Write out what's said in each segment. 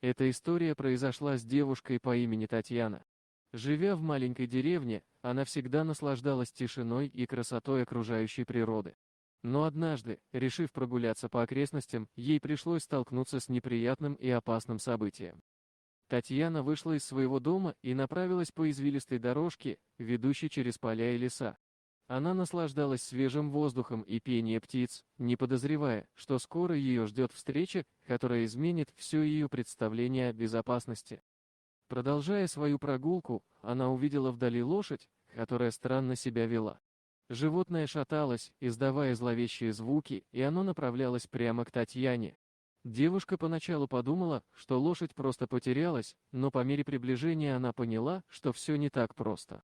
Эта история произошла с девушкой по имени Татьяна. Живя в маленькой деревне, она всегда наслаждалась тишиной и красотой окружающей природы. Но однажды, решив прогуляться по окрестностям, ей пришлось столкнуться с неприятным и опасным событием. Татьяна вышла из своего дома и направилась по извилистой дорожке, ведущей через поля и леса. Она наслаждалась свежим воздухом и пением птиц, не подозревая, что скоро ее ждет встреча, которая изменит все ее представление о безопасности. Продолжая свою прогулку, она увидела вдали лошадь, которая странно себя вела. Животное шаталось, издавая зловещие звуки, и оно направлялось прямо к Татьяне. Девушка поначалу подумала, что лошадь просто потерялась, но по мере приближения она поняла, что все не так просто.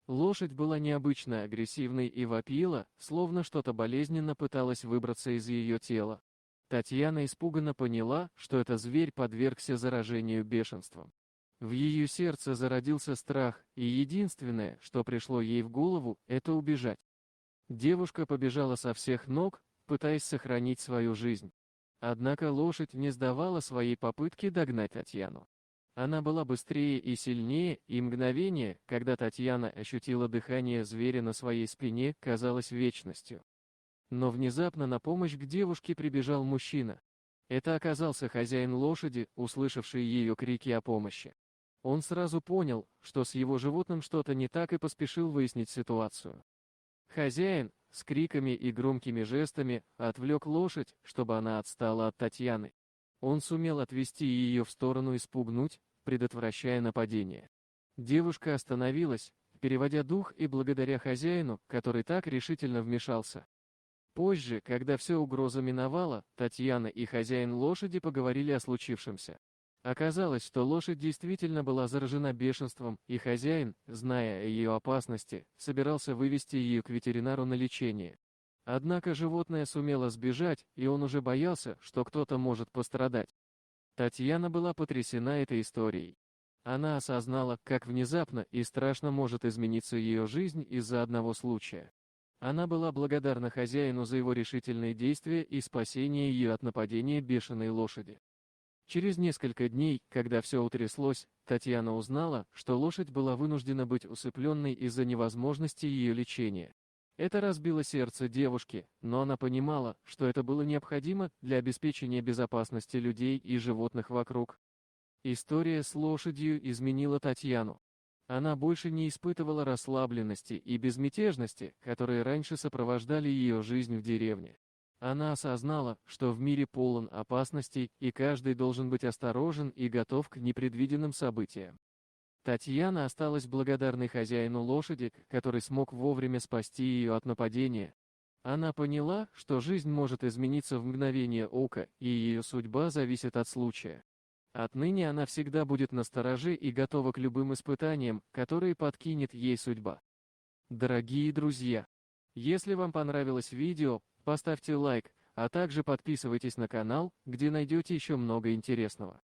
Лошадь была необычно агрессивной и вопила, словно что-то болезненно пыталось выбраться из ее тела. Татьяна испуганно поняла, что этот зверь подвергся заражению бешенством. В ее сердце зародился страх, и единственное, что пришло ей в голову, это убежать. Девушка побежала со всех ног, пытаясь сохранить свою жизнь. Однако лошадь не сдавала своей попытки догнать Татьяну. Она была быстрее и сильнее, и мгновение, когда Татьяна ощутила дыхание зверя на своей спине, казалось вечностью. Но внезапно на помощь к девушке прибежал мужчина. Это оказался хозяин лошади, услышавший ее крики о помощи. Он сразу понял, что с его животным что-то не так, и поспешил выяснить ситуацию. Хозяин, с криками и громкими жестами, отвлек лошадь, чтобы она отстала от Татьяны. Он сумел отвести ее в сторону и спугнуть, предотвращая нападение. Девушка остановилась, переводя дух, и благодаря хозяину, который так решительно вмешался. Позже, когда все угроза миновала, Татьяна и хозяин лошади поговорили о случившемся. Оказалось, что лошадь действительно была заражена бешенством, и хозяин, зная о ее опасности, собирался вывести ее к ветеринару на лечение. Однако животное сумело сбежать, и он уже боялся, что кто-то может пострадать. Татьяна была потрясена этой историей. Она осознала, как внезапно и страшно может измениться ее жизнь из-за одного случая. Она была благодарна хозяину за его решительные действия и спасение ее от нападения бешеной лошади. Через несколько дней, когда все утряслось, Татьяна узнала, что лошадь была вынуждена быть усыпленной из-за невозможности ее лечения. Это разбило сердце девушки, но она понимала, что это было необходимо для обеспечения безопасности людей и животных вокруг. История с лошадью изменила Татьяну. Она больше не испытывала расслабленности и безмятежности, которые раньше сопровождали ее жизнь в деревне. Она осознала, что в мире полон опасностей, и каждый должен быть осторожен и готов к непредвиденным событиям. Татьяна осталась благодарной хозяину лошади, который смог вовремя спасти ее от нападения. Она поняла, что жизнь может измениться в мгновение ока, и ее судьба зависит от случая. Отныне она всегда будет настороже и готова к любым испытаниям, которые подкинет ей судьба. Дорогие друзья, если вам понравилось видео, поставьте лайк, а также подписывайтесь на канал, где найдете еще много интересного.